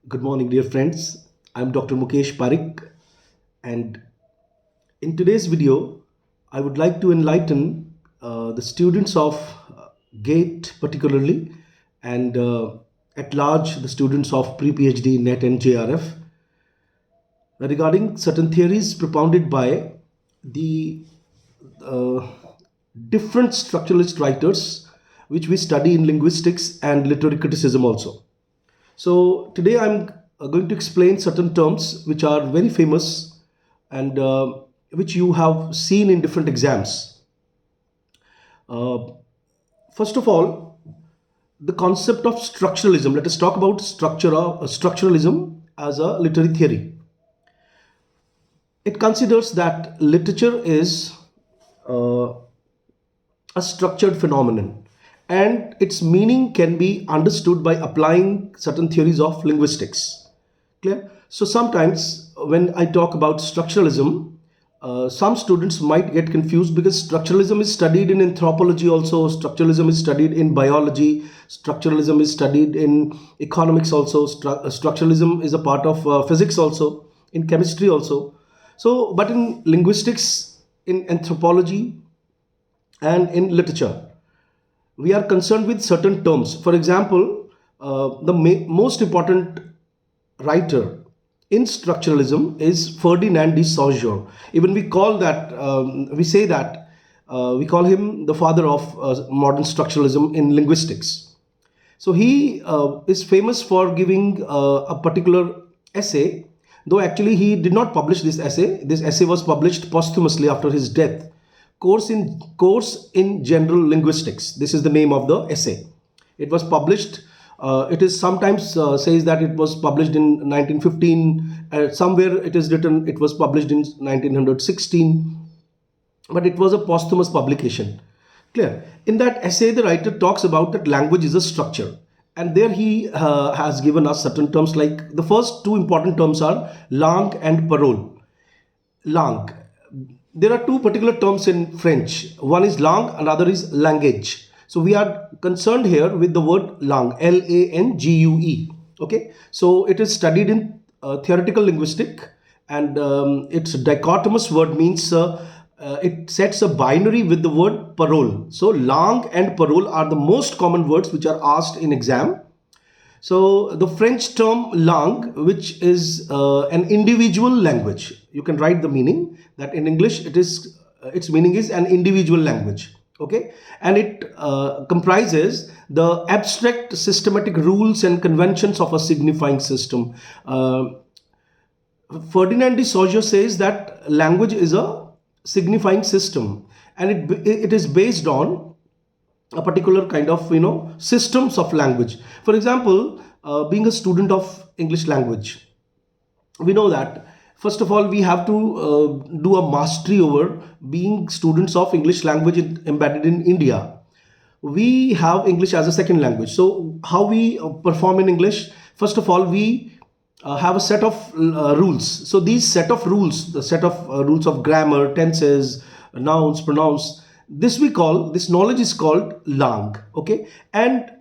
Good morning, dear friends. I'm Dr. Mukesh Parik, and in today's video, I would like to enlighten the students of GATE, particularly, and at large, the students of pre PhD, NET, and JRF, regarding certain theories propounded by the uh, different structuralist writers which we study in linguistics and literary criticism also. So today I'm going to explain certain terms which are very famous and which you have seen in different exams. Uh, First of all, the concept of structuralism. Let us talk about structuralism as a literary theory. It considers that literature is uh, a structured phenomenon, and its meaning can be understood by applying certain theories of linguistics. Clear? So sometimes when I talk about structuralism, some students might get confused because structuralism is studied in anthropology also, structuralism is studied in biology, structuralism is studied in economics also, structuralism is a part of physics also, in chemistry also. So, but in linguistics, in anthropology, and in literature, we are concerned with certain terms. For example, the most important writer in structuralism is Ferdinand de Saussure. Even we call that, we say that, we call him the father of modern structuralism in linguistics. So he is famous for giving a particular essay, though actually he did not publish this essay. This essay was published posthumously after his death. Course in General Linguistics. This is the name of the essay. It was published. It is sometimes says that it was published in 1915. Somewhere it is written it was published in 1916, but it was a posthumous publication. Clear? In that essay, the writer talks about that language is a structure, and there he has given us certain terms. Like the first two important terms are langue and parole. Langue. There are two particular terms in French. One is langue, another is language. So we are concerned here with the word langue, Langue. Okay, so it is studied in theoretical linguistic, and its dichotomous word means it sets a binary with the word parole. So langue and parole are the most common words which are asked in exam. So the French term langue, which is an individual language, you can write the meaning that in English it is its meaning is an individual language. Okay, and it comprises the abstract systematic rules and conventions of a signifying system. Ferdinand de Saussure says that language is a signifying system, and it is based on a particular kind of systems of language. For example, being a student of English language, we know that first of all we have to do a mastery over being students of English language embedded in India. We have English as a second language. So how we perform in English? First of all, we have a set of rules. So these set of rules, the set of rules of grammar, tenses, nouns, pronouns, this knowledge is called langue. Okay, and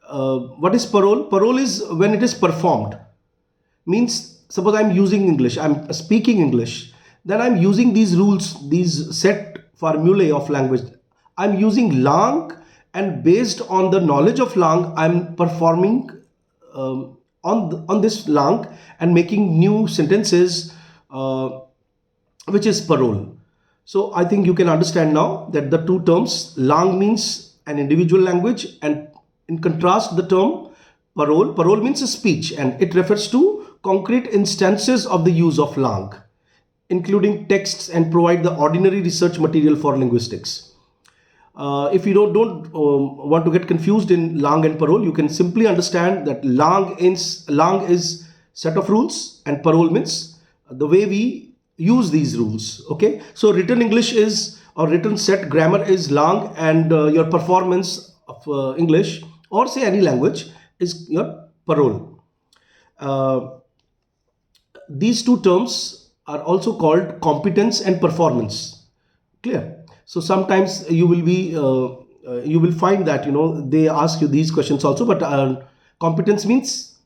what is parole? Parole is when it is performed. Means suppose I'm using English, I'm speaking English, then I'm using these rules, these set formulae of language. I'm using langue, and based on the knowledge of langue, I'm performing on this langue and making new sentences, which is parole. So I think you can understand now that the two terms, langue means an individual language, and in contrast, the term parole means a speech, and it refers to concrete instances of the use of langue, including texts, and provide the ordinary research material for linguistics. If you don't want to get confused in langue and parole, you can simply understand that langue is set of rules, and parole means the way we use these rules. Okay, so written English is, or written set grammar is langue, and your performance of English, or say any language, is your parole. Uh, these two terms are also called competence and performance. Clear? So sometimes you will find that they ask you these questions also, but competence means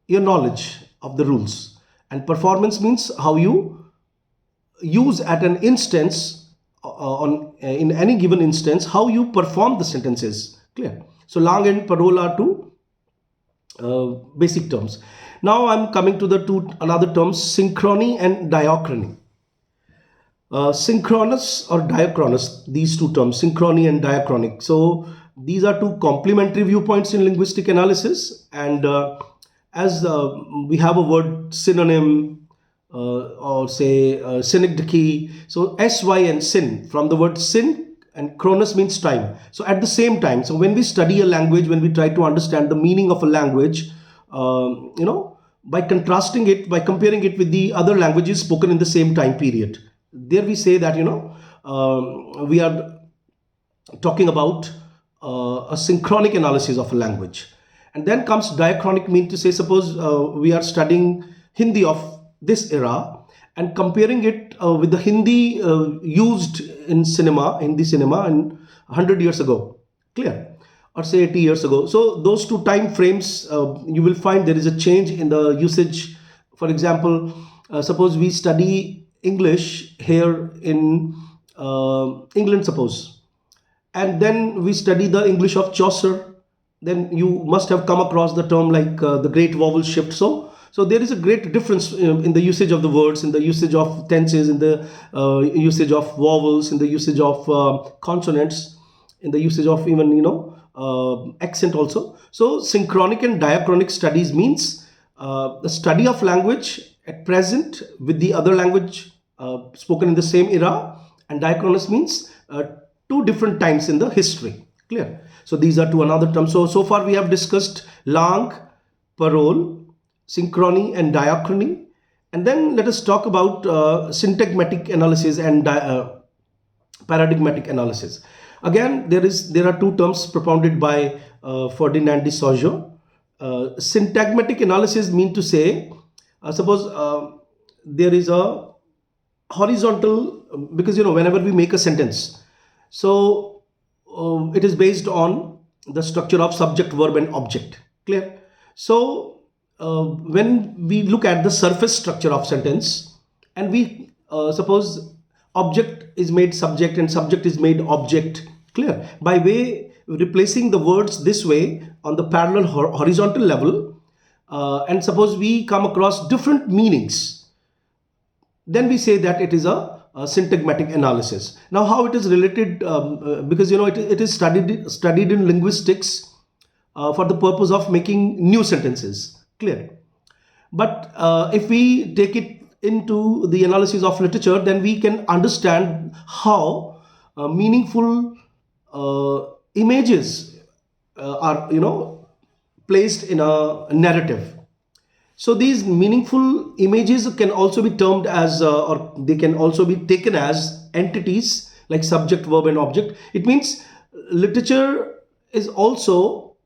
your knowledge of the rules, and performance means how you use at an instance, in any given instance, how you perform the sentences. Clear? So lang and parole are two basic terms. Now I'm coming to the two another terms, synchrony and diachrony. Synchronous or diachronous, these two terms, synchrony and diachronic. So these are two complementary viewpoints in linguistic analysis, and as we have a word synonym, or say synecdoche. So sy and syn, from the word syn, and chronos means time. So at the same time, so when we study a language, when we try to understand the meaning of a language, by contrasting it, by comparing it with the other languages spoken in the same time period, there we say that we are talking about a synchronic analysis of a language. And then comes diachronic, mean to say, suppose we are studying Hindi of this era and comparing it with the Hindi used in Hindi cinema in 100 years ago. Clear? Or say 80 years ago. So those two time frames, you will find there is a change in the usage. For example, suppose we study English here in England, suppose, and then we study the English of Chaucer, then you must have come across the term like the great vowel shift. So there is a great difference in the usage of the words, in the usage of tenses, in the usage of vowels, in the usage of consonants, in the usage of even accent also. So synchronic and diachronic studies means the study of language at present with the other language spoken in the same era, and diachronous means two different times in the history. Clear? So these are two another terms. So far we have discussed langue, parole, synchrony and diachrony, and then let us talk about syntagmatic analysis and paradigmatic analysis. Again, there are two terms propounded by Ferdinand de Saussure. Syntagmatic analysis mean to say, suppose there is a horizontal, because whenever we make a sentence, so it is based on the structure of subject, verb and object. Clear? So when we look at the surface structure of sentence, and we suppose object is made subject and subject is made object. Clear? By way replacing the words this way on the parallel horizontal level, and suppose we come across different meanings, then we say that it is a syntagmatic analysis. Now how it is related, because it is studied in linguistics for the purpose of making new sentences. Clear? But if we take it into the analysis of literature, then we can understand how meaningful images are placed in a narrative. So these meaningful images can also be termed as or they can also be taken as entities like subject, verb and object. It means literature is also,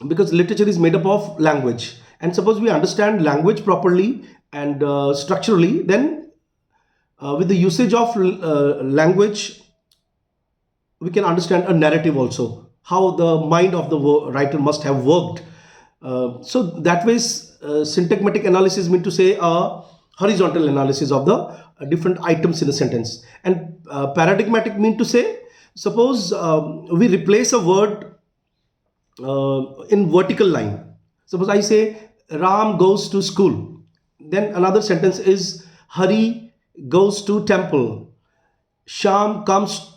because literature is made up of language, and suppose we understand language properly and structurally, then with the usage of language we can understand a narrative also, how the mind of the writer must have worked. So that way syntagmatic analysis mean to say a horizontal analysis of the different items in a sentence, and paradigmatic mean to say, suppose we replace a word in vertical line. Suppose I say Ram goes to school, then another sentence is Hari goes to temple, Sham comes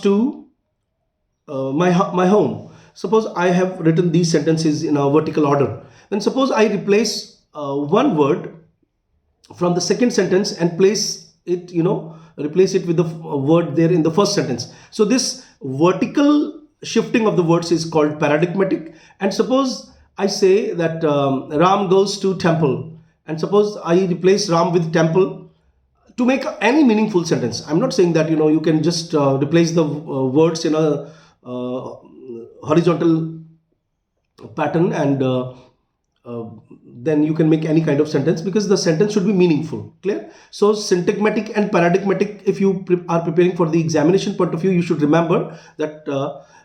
to my home. Suppose I have written these sentences in a vertical order. Then suppose I replace one word from the second sentence and replace it with the word there in the first sentence. So this vertical shifting of the words is called paradigmatic. And suppose I say that Ram goes to temple, and suppose I replace Ram with temple to make any meaningful sentence. I'm not saying that you can just replace the words in a horizontal pattern and then you can make any kind of sentence, because the sentence should be meaningful. Clear? So syntagmatic and paradigmatic, if you are preparing for the examination point of view, you should remember that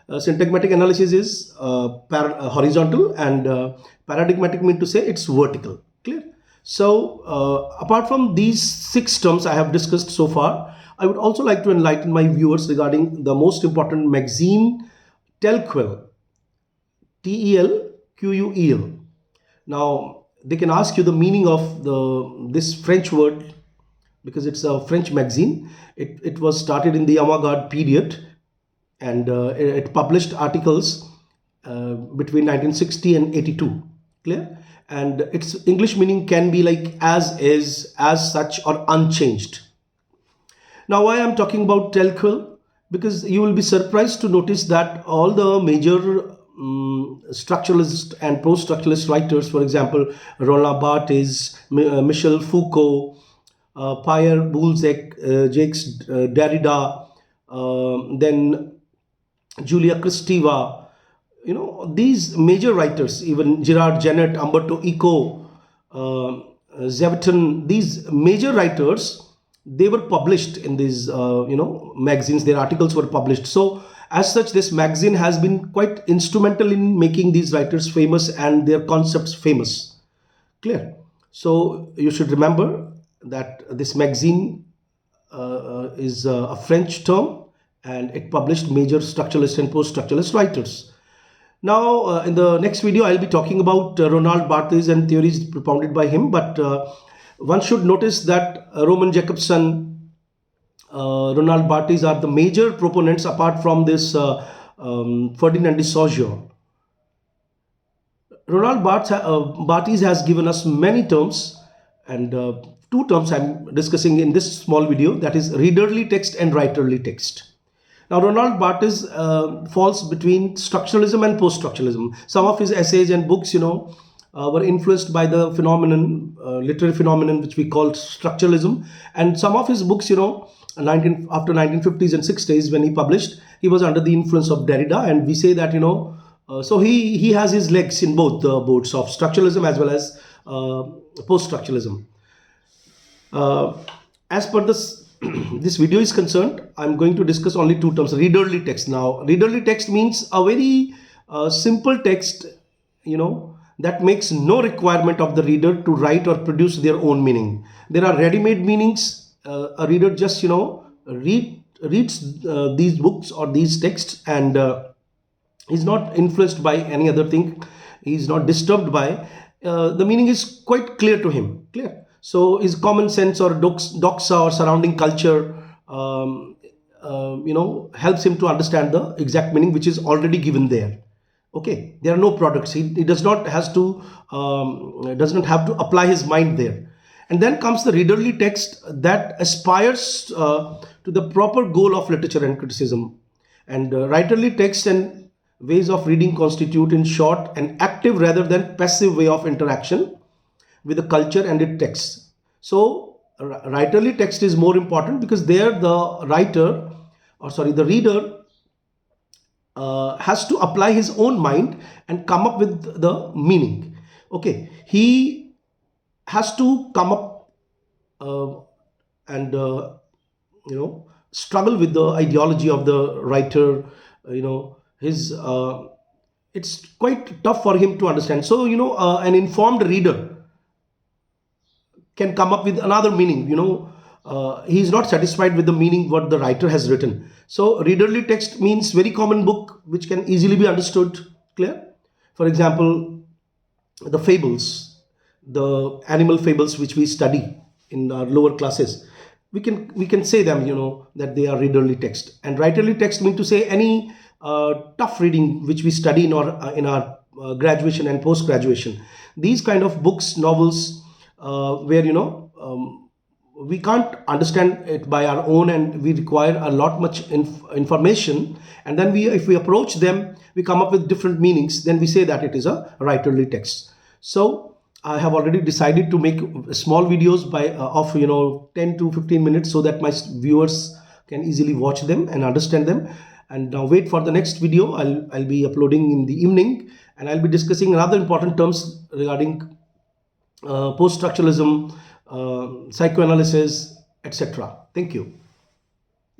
Syntagmatic analysis is horizontal, and paradigmatic mean to say it's vertical. Clear? So apart from these 6 terms I have discussed so far, I would also like to enlighten my viewers regarding the most important magazine, Telquel, Telquel. Now they can ask you the meaning of this French word, because it's a French magazine. It was started in the avant-garde period, and it published articles between 1960 and 82. Clear? And its English meaning can be like as is, as such, or unchanged. Now, why I'm talking about Telquel? Because you will be surprised to notice that all the major structuralist and post-structuralist writers, for example, Roland Barthes, Michel Foucault, Pierre Boulez, Jacques Derrida, then Julia Kristeva, these major writers, even Gerard Genette, Umberto Eco, Zeveton, these major writers, they were published in these magazines. Their articles were published. So as such, this magazine has been quite instrumental in making these writers famous and their concepts famous. Clear? So you should remember that this magazine is a French term, and it published major structuralist and post-structuralist writers. Now, in the next video, I'll be talking about Roland Barthes and theories propounded by him. But one should notice that Roman Jakobson, Roland Barthes are the major proponents, apart from this Ferdinand de Saussure. Roland Barthes has given us many terms, and 2 terms I'm discussing in this small video, that is readerly text and writerly text. Now, Roland Barthes falls between structuralism and post-structuralism. Some of his essays and books, were influenced by the literary phenomenon which we call structuralism. And some of his books, after 1950s and 60s, when he published, he was under the influence of Derrida. And we say that, so he has his legs in both the boats of structuralism as well as post-structuralism. As per this video is concerned, I'm going to discuss only 2 terms, readerly text. Now, readerly text means a very simple text, that makes no requirement of the reader to write or produce their own meaning. There are ready-made meanings. A reader just, reads these books or these texts, and is not influenced by any other thing. He's not disturbed by. The meaning is quite clear to him. Clear? So his common sense or doxa or surrounding culture, helps him to understand the exact meaning which is already given there. Okay, there are no products. He does not have to apply his mind there. And then comes the readerly text that aspires to the proper goal of literature and criticism. And writerly text and ways of reading constitute, in short, an active rather than passive way of interaction with the culture and its text. So writerly text is more important, because there the reader has to apply his own mind and come up with the meaning. Okay, he has to come up and struggle with the ideology of the writer. It's quite tough for him to understand. So an informed reader can come up with another meaning. He is not satisfied with the meaning what the writer has written. So readerly text means very common book which can easily be understood. Clear? For example, the fables, the animal fables which we study in our lower classes, we can say them, that they are readerly text. And writerly text mean to say any tough reading which we study in our graduation and post graduation. These kind of books, novels, where we can't understand it by our own, and we require a lot much information, and then if we approach them, we come up with different meanings, then we say that it is a writerly text. So I have already decided to make small videos of 10 to 15 minutes, so that my viewers can easily watch them and understand them. And now wait for the next video. I'll be uploading in the evening, and I'll be discussing another important terms regarding post-structuralism, psychoanalysis, etc. Thank you.